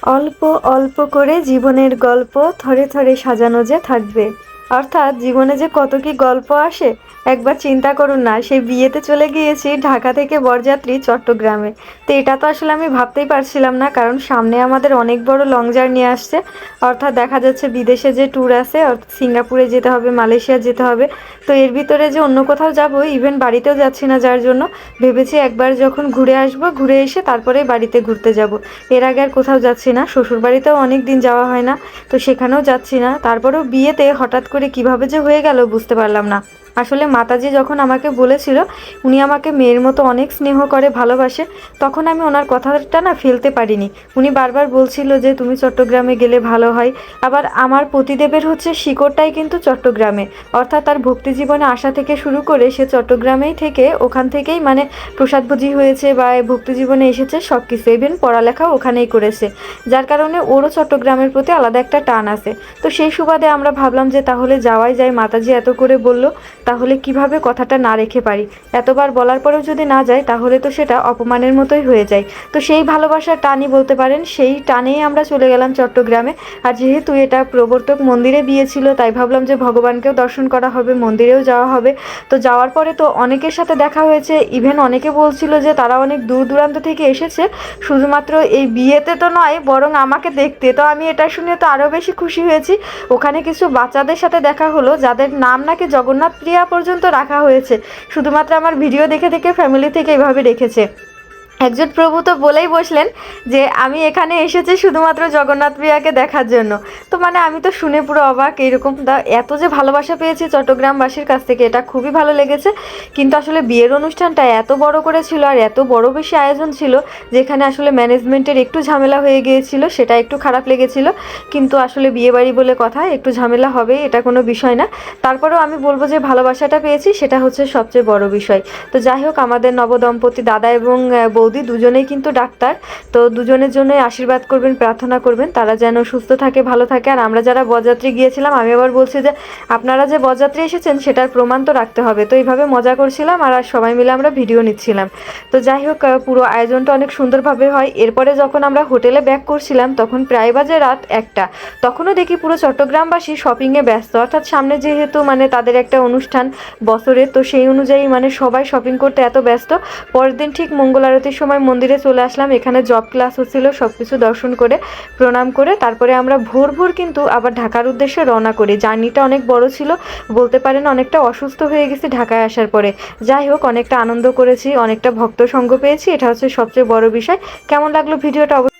অল্প অল্প করে জীবনের গল্প থরে থরে সাজানো যে থাকবে। অর্থাৎ জীবনে যে কত কি গল্প আসে একবার চিন্তা করুন না। সেই বিয়েতে চলে গিয়েছি ঢাকা থেকে বরযাত্রী চট্টগ্রামে। তো এটা তো আসলে আমি ভাবতেই পারছিলাম না, কারণ সামনে আমাদের অনেক বড় লং জার্নি আসছে। অর্থাৎ দেখা যাচ্ছে বিদেশে যে ট্যুর আছে, সিঙ্গাপুরে যেতে হবে, মালয়েশিয়া যেতে হবে। তো এর ভিতরে যে অন্য কোথাও যাব, ইভেন বাড়িতেও যাচ্ছি না, যার জন্য ভেবেছি একবার যখন ঘুরে আসবো, ঘুরে এসে তারপরে বাড়িতে ঘুরতে যাব। এর আগে আর কোথাও যাচ্ছি না, শ্বশুরবাড়িতেও অনেক দিন যাওয়া হয় না, তো সেখানেও যাচ্ছি না। তারপরেও বিয়েতে হঠাৎ করে কিভাবে যে হয়ে গেল বুঝতে পারলাম না। আসলে মাতাজি যখন আমাকে বলেছিল উনি আমাকে মেয়ের মতো অনেক স্নেহ করে, ভালোবাসে, তখন আমি ওনার কথাটা না ফেলতে পারিনি। উনি বারবার বলছিল যে তুমি চট্টগ্রামে গেলে ভালো হয়। আবার আমার পতিদেবের হচ্ছে শিকড়টাই কিন্তু চট্টগ্রামে। অর্থাৎ তার ভক্তি জীবনে আসা থেকে শুরু করে সে চট্টগ্রামেই থেকে, ওখান থেকেই মানে প্রসাদভোজী হয়েছে বা ভক্তি জীবনে এসেছে, সব কিছু, ইভেন পড়ালেখাও ওখানেই করেছে। যার কারণে ওরও চট্টগ্রামের প্রতি আলাদা একটা টান আছে। তো সেই সুবাদে আমরা ভাবলাম যে তাহলে যাওয়াই যায়, মাতাজি এত করে বলল, তাহলে কিভাবে কথাটা না রেখে পারি। এতবার বলার পরেও যদি না যায় তাহলে তো সেটা অপমানের মতোই হয়ে যায়। তো সেই ভালোবাসার টানই বলতে পারেন, সেই টানেই আমরা চলে গেলাম চট্টগ্রামে। আর যেহেতু এটা প্রবর্তক মন্দিরে বিয়ে ছিল, তাই ভাবলাম যে ভগবানকেও দর্শন করা হবে, মন্দিরেও যাওয়া হবে। তো যাওয়ার পরে তো অনেকের সাথে দেখা হয়েছে, ইভেন অনেকে বলছিল যে তারা অনেক দূর দূরান্ত থেকে এসেছে শুধুমাত্র এই বিয়েতে তো নয়, বরং আমাকে দেখতে। তো আমি এটা শুনে তো আরও বেশি খুশি হয়েছি। ওখানে কিছু বাচ্চাদের সাথে দেখা হলো যাদের নাম নাকি জগন্নাথ প্রিয়া পর্যন্ত রাখা হয়েছে, শুধুমাত্র আমার ভিডিও দেখে দেখে ফ্যামিলি থেকে এইভাবে রেখেছে। একজন প্রভু তো বলেই বসলেন যে আমি এখানে এসেছি শুধুমাত্র জগন্নাথ প্রিয়াকে দেখার জন্য। তো মানে আমি তো শুনে পুরো অবাক, এইরকম এত যে ভালোবাসা পেয়েছি চট্টগ্রামবাসীর কাছ থেকে, এটা খুবই ভালো লেগেছে। কিন্তু আসলে বিয়ের অনুষ্ঠানটা এত বড় করে ছিল আর এত বড় বেশি আয়োজন ছিল, যেখানে আসলে ম্যানেজমেন্টের একটু ঝামেলা হয়ে গিয়েছিল, সেটা একটু খারাপ লেগেছিল। কিন্তু আসলে বিয়ে বাড়ি বলে কথা, একটু ঝামেলা হবে, এটা কোনো বিষয় না। তারপরেও আমি বলবো যে ভালোবাসাটা পেয়েছি, সেটা হচ্ছে সবচেয়ে বড় বিষয়। তো যাই হোক, আমাদের নবদম্পতি দাদা এবং বৌদি দুজনেই কিন্তু ডাক্তার। তো দুজনের জন্যই আশীর্বাদ করবেন, প্রার্থনা করবেন তারা যেন সুস্থ থাকে, ভালো থাকে। আর আমরা যারা বরযাত্রী গিয়েছিলাম, আমি আবার বলছি যে আপনারা যে বরযাত্রী এসেছেন সেটার প্রমাণ তো রাখতে হবে। তো এইভাবে মজা করছিলাম আর সবাই মিলে আমরা ভিডিও নিচ্ছিলাম। তো যাই হোক, পুরো আয়োজনটা অনেক সুন্দরভাবে হয়। এরপরে যখন আমরা হোটেলে ব্যাক করছিলাম তখন প্রায় বাজে রাত 1টা। তখনও দেখি পুরো চট্টগ্রামবাসী শপিংয়ে ব্যস্ত। অর্থাৎ সামনে যেহেতু মানে তাদের একটা অনুষ্ঠান বছরে, তো সেই অনুযায়ী মানে সবাই শপিং করতে এত ব্যস্ত। পরের দিন ঠিক মঙ্গল আরতির সময় মন্দিরে চলে আসলাম। এখানে জব ক্লাস হচ্ছিল, সব কিছু দর্শন করে প্রণাম করে তারপরে আমরা ভোর ভোর কিন্তু আবার ঢাকার উদ্দেশ্যে রওনা করি। জার্নিটা অনেক বড় ছিল, বলতে পারেন অনেকটা অসুস্থ হয়ে গেছি ঢাকায় আসার পরে। যাই হোক, অনেকটা আনন্দ করেছি, অনেকটা ভক্ত সঙ্গ পেয়েছি, এটা হচ্ছে সবচেয়ে বড় বিষয়। কেমন লাগলো ভিডিওটা?